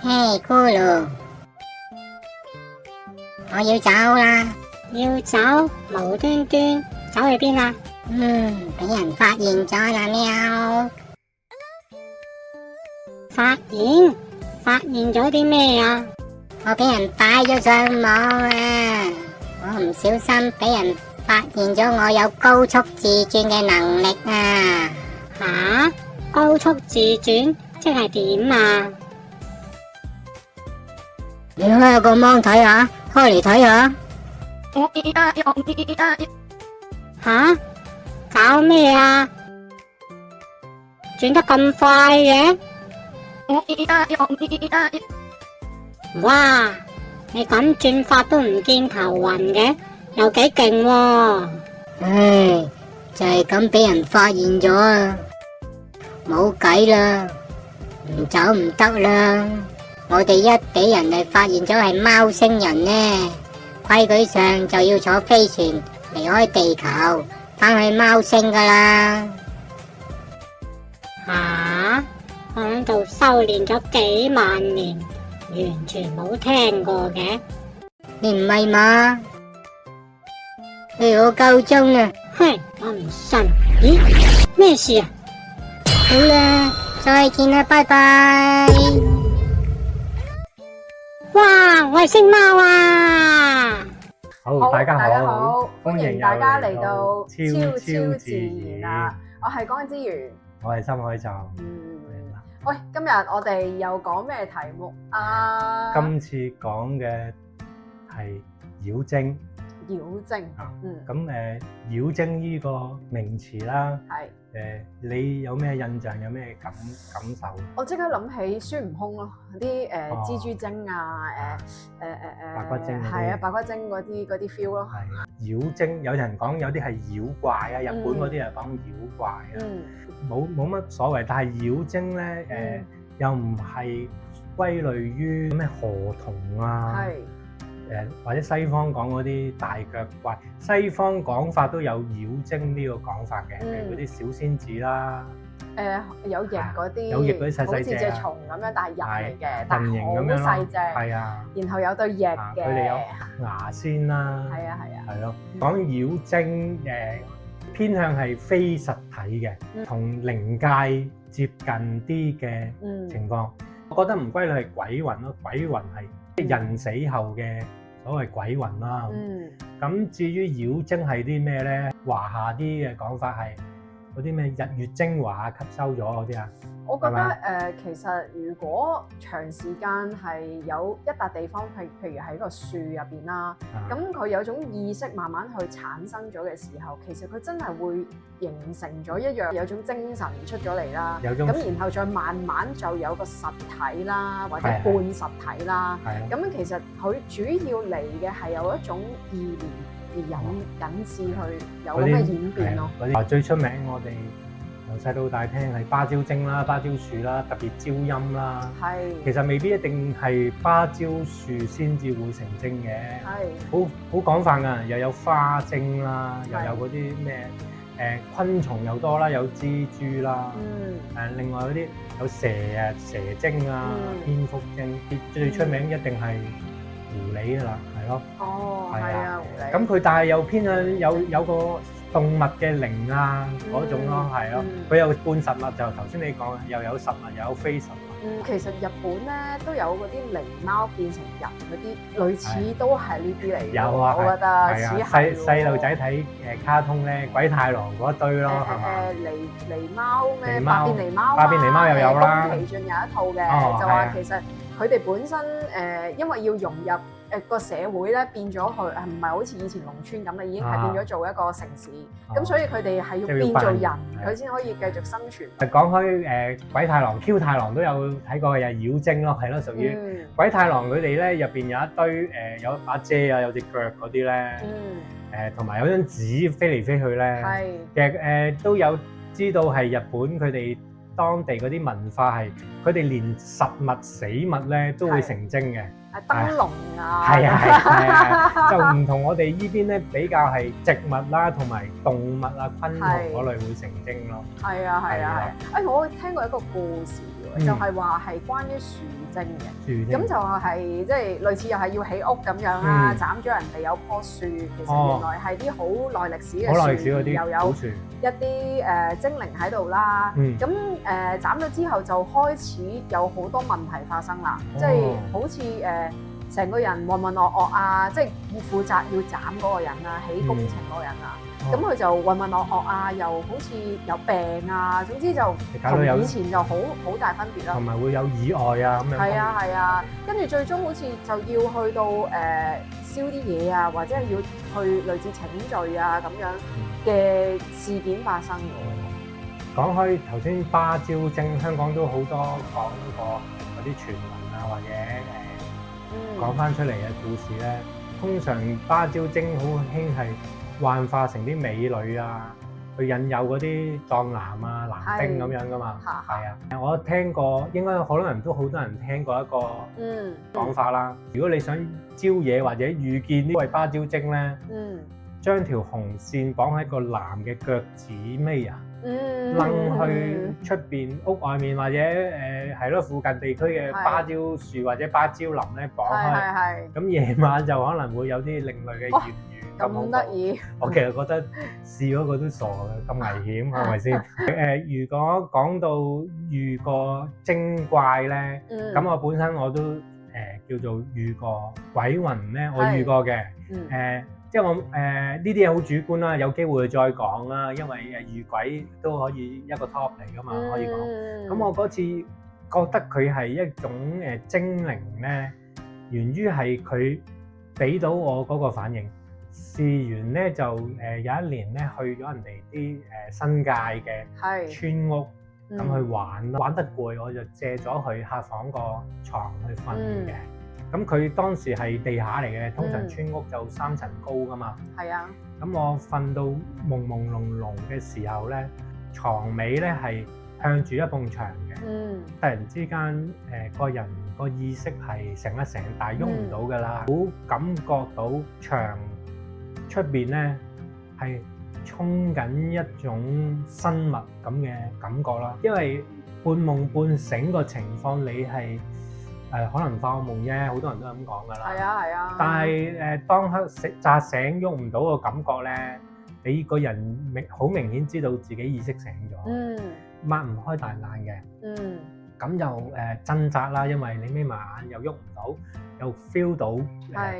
嘿，骷髏，我要走啦！要走？無端端走去邊啊？俾人發現咗啦，喵！發現咗啲咩啊？我俾人擺咗上網啊！我唔小心俾人發現咗我有高速自轉嘅能力啊！吓？高速自轉即係點啊？你開個芒睇下，開嚟睇下。吓？搞咩啊？轉得咁快嘅？哇！你咁轉法都唔見頭暈嘅，又幾勁喎！唉，就係咁俾人發現咗啊！冇計啦，唔走唔得啦！我哋一俾人哋發現咗係貓星人呢，規矩上就要坐飛船離開地球，翻去貓星噶啦。吓？我喺度修煉咗幾萬年，完全冇聽過嘅。你唔係嘛？我夠鐘啦，哼，我唔信。咦？咩事啊？好啦，再見啦，拜拜。哇！我係星貓啊！好，大家大好，家好，歡迎大家嚟到超自然啦！我係江之源，我係深海就。喂，今日我哋又講咩題目啊？今次講嘅係妖精。妖精，咁妖精呢個名詞啦，係你有咩印象？有咩感受？我即刻諗起孫悟空咯，啲蜘蛛精啊，白骨精嗰啲係啊，白骨精嗰啲 feel 咯。係妖精，有人講有啲係妖怪啊，日本嗰啲係講妖怪啊，冇乜所謂。但係妖精咧，又唔係歸類於咩河童啊。或者西方講嗰啲大腳怪，西方講法都有妖精呢個講法嘅，譬如嗰啲小仙子啦，有翼嗰啲，有翼嗰啲細細隻，好似隻蟲咁樣，但係人嚟嘅，但人形咁係樣好細隻，係啊，然後有對翼嘅，佢哋有牙先啦，係啊，係咯。講妖精偏向係非實體嘅，同靈界接近啲嘅情況。我覺得唔歸類係鬼魂咯，鬼魂係人死後嘅所謂鬼魂啦。咁至於妖精係啲咩咧？華夏啲嘅講法係嗰啲咩日月精華吸收咗嗰啲啊。我覺得其實如果長時間係有一笪地方，譬如喺個樹入邊啦，咁佢有種意識慢慢去產生咗嘅時候，其實佢真係會形成咗一樣有種精神出咗嚟啦。咁然後再慢慢就有個實體啦，或者半實體啦。咁其實佢主要嚟嘅係有一種意念而引致去有咁嘅演變咯。最出名我哋由細到大聽係芭蕉精啦、芭蕉樹啦，特別招陰啦。其實未必一定係芭蕉樹先至會成精嘅。好廣泛㗎，又有花精啦，又有嗰啲咩昆蟲又多啦，有蜘蛛啦。另外嗰啲有蛇精啊、蝙蝠精，最出名一定係狐狸㗎啦，係咯。係啊，狐狸。咁佢但係又偏向有個動物嘅靈啊嗰種咯，係咯，佢有半實物，就頭先你講又有實物，又有非實物。其實日本咧都有嗰啲靈貓變成人嗰啲，類似都係呢啲嚟嘅。有啊，我覺得似係細路仔睇卡通咧，鬼太郎嗰一堆咯，係嘛？狸貓咩？百變狸貓又有啦。宮崎駿有一套嘅，就話其實佢哋本身因為要融入個社會咧，變咗佢唔係好似以前農村咁啦，已經係變咗做一個城市。咁所以佢哋係要變做人，佢先可以繼續生存。講開鬼太郎、Q 太郎都有睇過嘅，又妖精咯，係咯，屬於鬼太郎佢哋咧入邊有一堆有把遮啊，有隻腳嗰啲咧，同埋有張紙飛嚟飛去咧。其實都有知道係日本佢哋當地嗰啲文化係，佢哋連實物死物咧都會成精嘅。燈籠啊，係啊，就唔同我哋呢邊咧比較係植物啦，同埋動物啊、昆蟲嗰類會成精咯。係啊，我聽過一個故事喎，就係話係關於樹精嘅。咁就係即係類似又係要起屋咁樣啦，斬咗人哋有棵樹，其實原來係啲好耐歷史嘅樹，又有一啲精靈喺度啦。咁斬咗之後就開始有好多問題發生啦，即係好似成個人渾渾噩噩啊，即係負責要斬嗰個人啊，起工程嗰個人啊，咁佢就渾渾噩噩啊，又好似有病啊，總之就同以前就好大分別啦。同埋會有意外啊咁樣。係啊，跟住最終好似就要去到燒啲嘢啊，或者係要去類似請罪啊咁樣嘅事件發生嘅。講開頭先芭蕉精，香港都好多講過嗰啲傳聞啊，或者講翻出嚟嘅故事咧，通常芭蕉精好興係幻化成啲美女啊，去引誘嗰啲壯男啊、男丁咁樣噶嘛。係啊，我聽過，應該好多人聽過一個講法啦。如果你想招惹或者遇見呢位芭蕉精咧，將條紅線綁喺個男嘅腳趾尾啊，掕去出邊屋外面或者係咯附近地區嘅芭蕉樹或者芭蕉林咧綁開，咁夜晚就可能會有啲另類嘅豔遇。咁得意！我其實覺得試嗰個都傻嘅，咁危險係咪先？如果講到遇過精怪咧，咁我本身我都叫做遇過鬼魂咧，我遇過嘅。即係我呢啲嘢好主觀啦，有機會再講啦，因為遇鬼都可以一個 top 嚟噶嘛，可以講。咁我嗰次覺得佢係一種精靈咧，源於係佢俾到我嗰個反應。試完咧就有一年咧去咗人哋啲新界嘅村屋咁去玩咯，玩得攰我就借咗佢客房個床去瞓嘅。咁佢當時係地下嚟嘅，通常村屋就3層高噶嘛。係啊。咁我瞓到朦朦朧朧嘅時候咧，床尾咧係向住一埲牆嘅。突然之間個人個意識係醒一醒，但係喐唔到噶啦，好感覺到牆出邊咧係衝緊一種生物咁嘅感覺啦。因為半夢半醒個情況，你係可能發夢啫，好多人都係咁講噶啦。係啊。但係當刻扎醒喐唔到個感覺咧，你個人好明顯知道自己意識醒咗，擘唔開大眼嘅。咁就掙扎啦，因為你眯埋眼又喐唔到，又 feel 到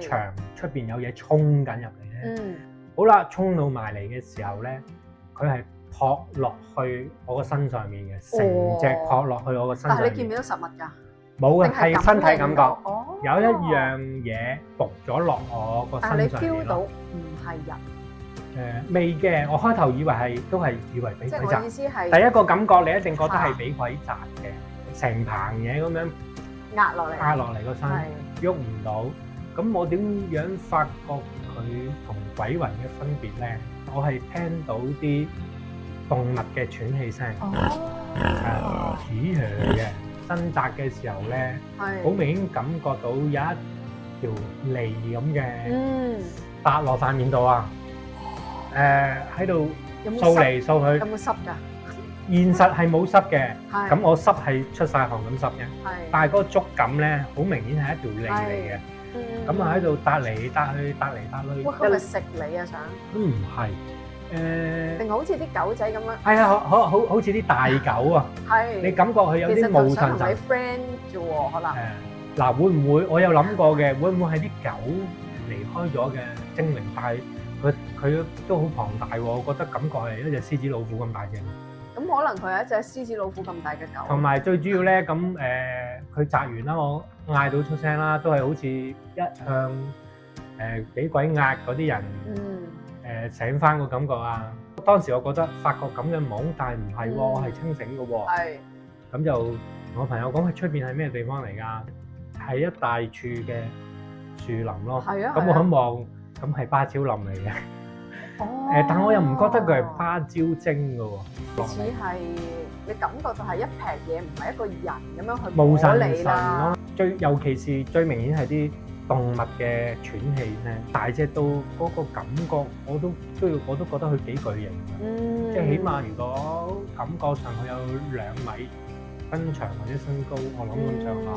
牆出邊有嘢衝緊入嚟咧。好啦，衝到埋嚟嘅時候咧，佢係撲落去我個身上面嘅，成隻撲落去我個身上面。但係你見唔見到實物㗎？冇嘅，係身體感覺。有一樣嘢伏咗落我個身上面咯。但係你 feel 到唔係人？未嘅，我開頭以為都係以為俾鬼砸。即係我意思係第一個感覺，你一定覺得係俾鬼砸嘅，成棚嘢咁樣壓落嚟個身，喐唔到。咁我點樣發覺佢同鬼魂嘅分別咧？我係聽到啲動物嘅喘氣聲，起嘅掙扎嘅時候咧，好明顯感覺到有一條脷咁嘅搭落塊面度啊！喺度掃嚟掃去，有冇濕㗎？現實係冇濕嘅，咁我濕係出晒汗咁濕嘅，但係嗰個觸感咧，好明顯係一條脷嚟嘅。咁啊喺度搭嚟搭去，搭嚟搭去。哇！佢係咪食你啊？想？都唔係，定好似啲狗仔咁樣。係啊，好似啲大狗啊。係。你感覺佢有啲毛神神。其實就想同你 friend 啫喎，可能。嗱，會唔會？我有諗過嘅，會唔會係啲狗離開咗嘅精靈？但係佢都好龐大喎，我覺得感覺係一隻獅子老虎咁大隻。咁可能佢係一隻獅子老虎咁大嘅狗。同埋最主要咧，咁佢擲完啦，我嗌到出聲啦，都係好似一向俾鬼壓嗰啲人醒翻個感覺啊！當時我覺得發覺咁嘅懵，但係唔係喎，我係清醒嘅喎。係。咁就同我朋友講：佢出邊係咩地方嚟㗎？係一大處嘅樹林咯。係啊。咁我一望，咁係芭蕉林嚟嘅。但我又唔覺得佢係芭蕉精嘅喎，似係你感覺就係一撇嘢，唔係一個人咁樣去摸你啦。尤其是最明顯係啲動物嘅喘氣咧，大隻到嗰個感覺，我都覺得佢幾巨型嘅，即係起碼如果感覺上佢有2米身長或者身高，我諗咁上下，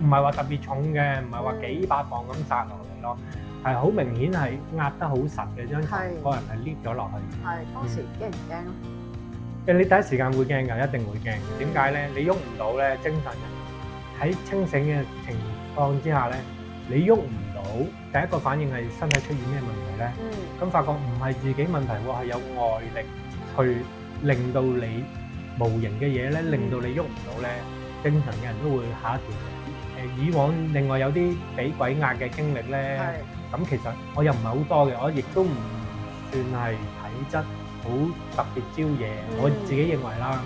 唔係話特別重嘅，唔係話幾百磅咁砸落嚟咯，係好明顯係壓得好實嘅，張床個人係 lift 咗落去。係當時驚唔驚咯？你第一時間會驚㗎，一定會驚。點解咧？你喐唔到咧，精神人喺清醒嘅情況之下咧，你喐唔到，第一個反應係身體出現咩問題咧？咁發覺唔係自己問題喎，係有外力去令到你無形嘅嘢咧，令到你喐唔到咧，正常嘅人都會嚇一跳。以往另外有啲俾鬼壓嘅經歷咧，咁其實我又唔係好多嘅，我亦都唔算係體質好特別招嘢，我自己認為啦，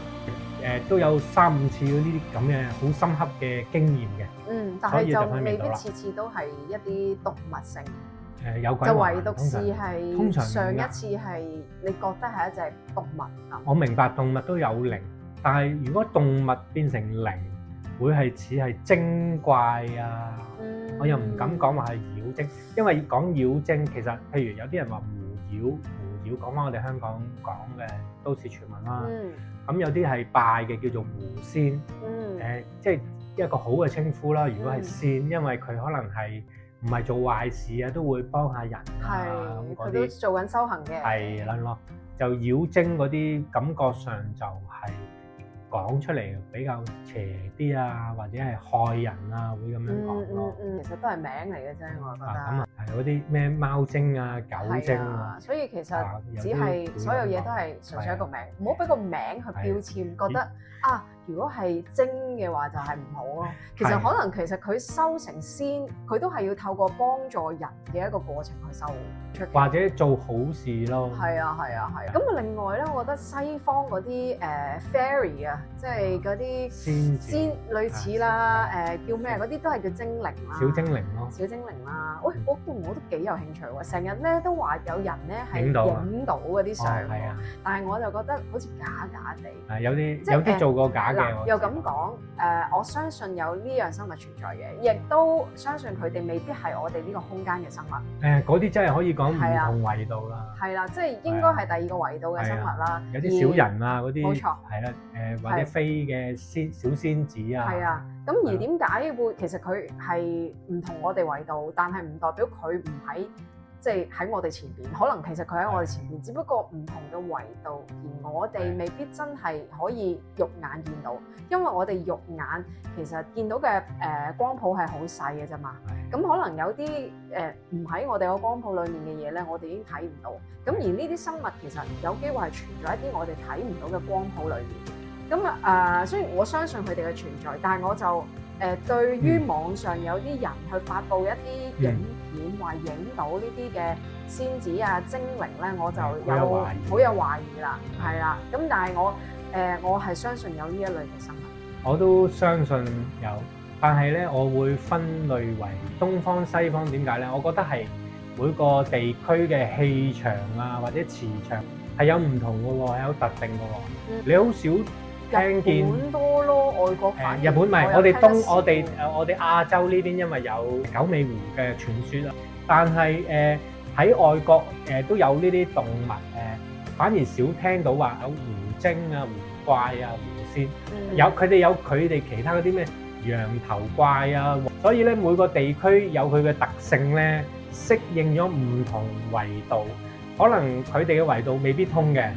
都有3-5次呢啲咁嘅好深刻嘅經驗嘅。但係就未必次次都係一啲動物性。有鬼就唯獨是係通常上一次係你覺得係一隻動物啊？我明白動物都有靈，但係如果動物變成靈，會係似係精怪啊？我又唔敢講話係妖精，因為講妖精其實譬如有啲人話狐妖講翻我哋香港講嘅都市傳聞啦。咁有啲係拜嘅叫做狐仙，即係一個好嘅稱呼啦。如果係仙，因為佢可能係唔係做壞事啊，都會幫下人啊，咁嗰啲佢都做緊修行嘅。係啦咯，就妖精嗰啲感覺上就係講出嚟比較邪啲啊，或者係害人啊，會咁樣講咯。其實都係名嚟嘅啫，我覺得。咁啊，係嗰啲咩貓精啊、狗精啊，所以其實只係所有嘢都係純粹一個名，唔好俾個名去標籤，覺得啊，如果係精嘅話就係唔好咯。其實可能其實佢修成仙，佢都係要透過幫助人嘅一個過程去修出嘅，或者做好事咯。係啊。咁另外咧，我覺得西方嗰啲fairy 啊，即係嗰啲仙類似啦，叫咩嗰啲都係叫精靈啦，小精靈咯，小精靈啦。喂，我都幾有興趣喎，成日咧都話有人咧係影到嗰啲相，但係我就覺得好似假假地。有啲做過假嘅。又咁講，我相信有呢樣生物存在嘅，亦都相信佢哋未必係我哋呢個空間嘅生物。嗰啲真係可以講唔同維度啦。係啦，即係應該係第二個維度嘅生物啦。有啲小人啊嗰啲，冇錯。係啦，或者飛嘅小仙子啊。係啊，咁而點解會其實佢係唔同我哋維度，但係唔代表佢唔喺即係喺我哋前邊，可能其實佢喺我哋前邊，只不過唔同嘅維度，而我哋未必真係可以肉眼見到，因為我哋肉眼其實見到嘅光譜係好細嘅啫嘛。咁可能有啲唔喺我哋個光譜裡面嘅嘢咧，我哋已經睇唔到。咁而呢啲生物其實有機會係存在一啲我哋睇唔到嘅光譜裡面。咁雖然我相信佢哋嘅存在，但係我就對於網上有啲人去發布一啲影片，話影到呢啲嘅仙子啊、精靈咧，我就好有懷疑啦，係啦。咁但係我係相信有呢一類嘅生物。我都相信有，但係咧，我會分類為東方、西方。點解咧？我覺得係每個地區嘅氣場啊，或者磁場係有唔同嘅喎，係有特定嘅喎。你好少聽見日本多咯，外國日本唔係我哋亞洲呢邊，因為有九尾狐嘅傳說啊。但係喺外國都有呢啲動物反而少聽到話有狐精啊、狐怪啊、狐仙。佢哋有佢哋其他嗰啲咩羊頭怪啊。所以咧，每個地區有佢嘅特性咧，適應咗唔同維度，可能佢哋嘅維度未必通嘅。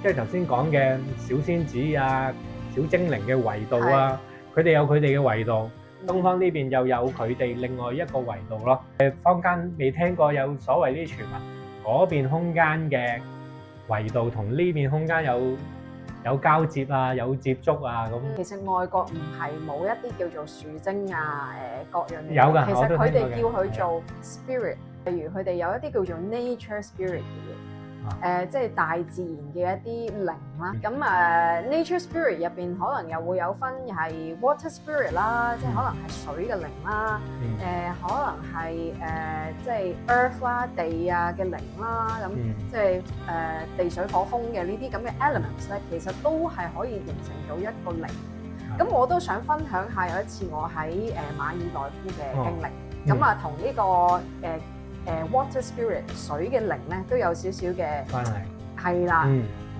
即係頭先講嘅小仙子啊、小精靈嘅維度啊，佢哋有佢哋嘅維度。東方呢邊又有佢哋另外一個維度咯。坊間未聽過有所謂啲傳聞，嗰邊空間嘅維度同呢邊空間有交接啊，有接觸啊咁。其實外國唔係冇一啲叫做樹精啊，各樣嘢。有㗎，其實佢哋叫佢做 spirit，例如佢哋有一啲叫做 nature spirit 嘅嘢。即係大自然嘅一啲靈啦，咁nature spirit 入邊可能又會有分係 water spirit 啦，即係可能係水嘅靈啦，可能係即係 earth 啦、地啊嘅靈啦，咁即係地水火風嘅呢啲咁嘅 elements 咧，其實都係可以形成到一個靈。咁我都想分享下有一次我喺馬爾代夫嘅經歷，咁啊同呢個water spirit 水嘅靈咧都有少少嘅關係，係啦。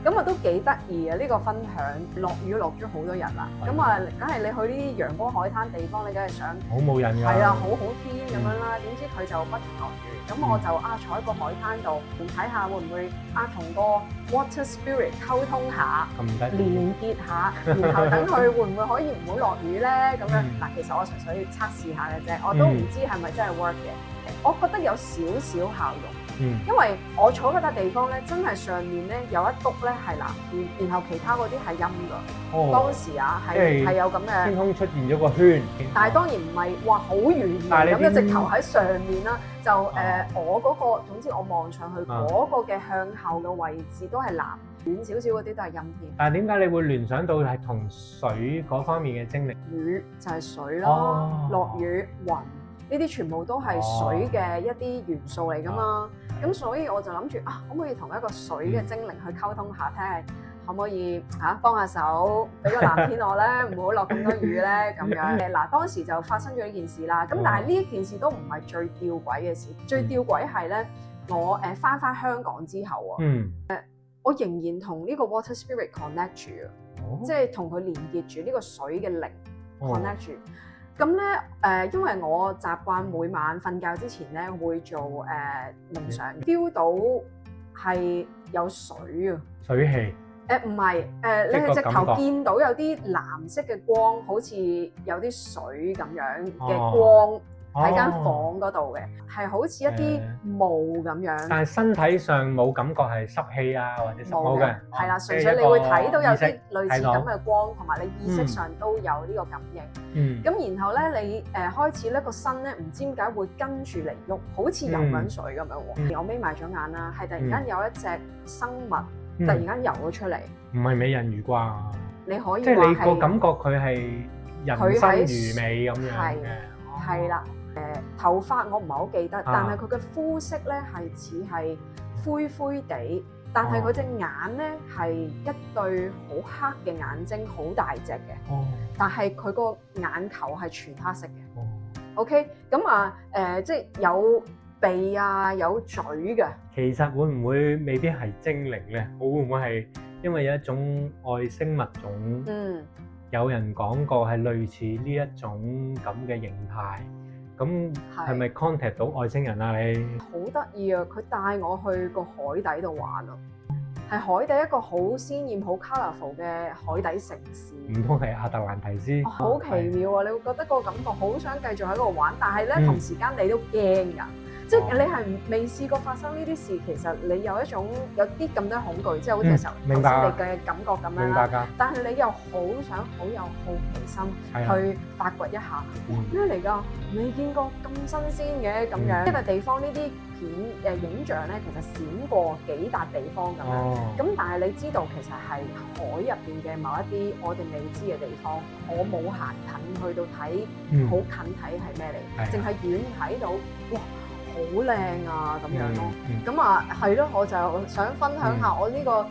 咁啊都幾得意啊！呢個分享落雨落咗好多日啦，咁啊梗係你去呢啲陽光海灘地方，你梗係想好冇癮㗎，係啊，好好天咁樣啦。點知佢就不停落雨，咁我就坐喺個海灘度睇下會唔會同個 water spirit 溝通下，連結下，然後等佢會唔會可以唔好落雨咧？咁樣嗱，其實我純粹測試下嘅啫，我都唔知係咪真係 work 嘅。我覺得有少少效用。因為我坐嗰笪地方咧，真係上面咧有一篤咧係藍，然後其他嗰啲係陰㗎。當時係有咁嘅天空出現咗個圈，但係當然唔係話好圓咁嘅直頭喺上面啦。就我嗰個總之我望上去嗰個嘅向後嘅位置都係藍，遠少少嗰啲都係陰添。但係點解你會聯想到係同水嗰方面嘅精靈？雨就係水咯，落雨雲。呢啲全部都係水嘅一啲元素嚟㗎嘛，咁所以我就諗住可唔可以同一個水嘅精靈去溝通下，睇下可唔可以幫下手，俾個藍天我咧，唔好落咁多雨咧咁樣。嗱，當時就發生咗呢件事啦，咁但係呢一件事都唔係最吊詭嘅事，最吊詭係咧，我返香港之後我仍然同呢個 water spirit connect 住即係同佢連結住呢個水嘅靈 connect 住。咁咧因為我習慣每晚瞓覺之前咧會做冥想 feel 到係有水啊，水氣唔係你係直頭見到有啲藍色嘅光，好似有啲水咁樣嘅光喺間房嗰度嘅，係好似一啲霧咁樣。但係身體上冇感覺係濕氣啊，或者冇嘅，係啦，純粹你會睇到有啲類似咁嘅光，同埋你意識上都有呢個感應。咁然後咧，你開始咧個身咧唔知點解會跟住嚟喐，好似游緊水咁樣喎。我眯埋咗眼啦，係突然間有一隻生物突然間游咗出嚟。唔係美人魚啩？你可以即係你個感覺佢係人生魚尾咁樣嘅。係啦。頭髮我唔係好記得，但係佢嘅膚色咧係似係灰灰地，但係佢隻眼咧係一對好黑嘅眼睛，好大隻嘅。但係佢個眼球係全黑色嘅。OK， 咁即係有鼻啊，有嘴嘅。其實會唔會未必係精靈咧？會唔會係因為有一種外星物種？有人講過係類似呢一種咁嘅形態。咁係咪 contact 到外星人啊？你好得意啊！佢帶我去個海底度玩啊，係海底一個好鮮豔、好 colourful 嘅海底城市。唔通係亞特蘭提斯？好奇妙啊！你會覺得個感覺好想繼續喺度玩，但係咧同時間你都驚㗎。即係你係未試過發生呢啲事，其實你有一種有啲咁多恐懼，即係好似頭先你嘅感覺咁樣啦。但係你又好想好有好奇心去發掘一下，咩嚟㗎？未見過咁新鮮嘅咁樣。呢個地方呢啲片影像咧，其實閃過幾笪地方咁樣。咁但係你知道其實係海入邊嘅某一啲我哋未知嘅地方，我冇行近去到睇，好近睇係咩嚟，淨係遠睇到，哇！好靚啊咁樣咯，咁係咯，我就想分享下我呢個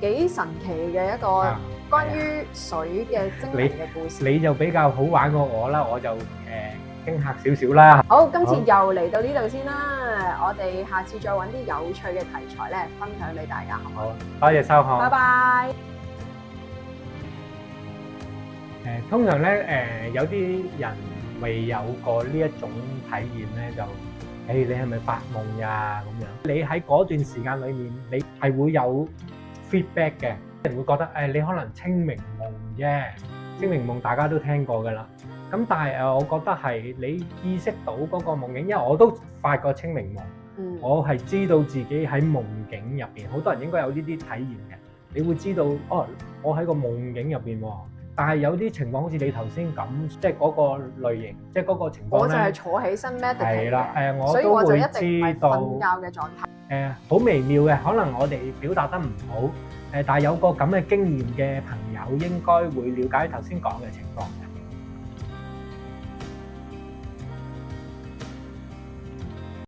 幾神奇嘅一個關於水嘅精靈嘅故事。你就比較好玩過我啦，我就驚嚇少少啦。好，今次又嚟到呢度先啦，我哋下次再揾啲有趣嘅題材咧，分享俾大家，好唔好？多謝收看，拜拜。通常咧有啲人未有過呢一種體驗咧，就你係咪發夢呀？咁樣，你喺嗰段時間裏面，你係會有 feedback 嘅，人會覺得你可能清明夢啫，清明夢大家都聽過㗎啦。咁但係我覺得係你意識到嗰個夢境，因為我都發過清明夢，我係知道自己喺夢境入邊，好多人應該有呢啲體驗嘅，你會知道我喺個夢境入邊喎。但係有啲情況好似你頭先咁，即係嗰個類型，即係嗰個情況咧，我就係坐起身 meditate 嘅，所以我就一定唔係瞓覺嘅狀態。好微妙嘅，可能我哋表達得唔好，但係有個咁嘅經驗嘅朋友應該會了解頭先講嘅情況。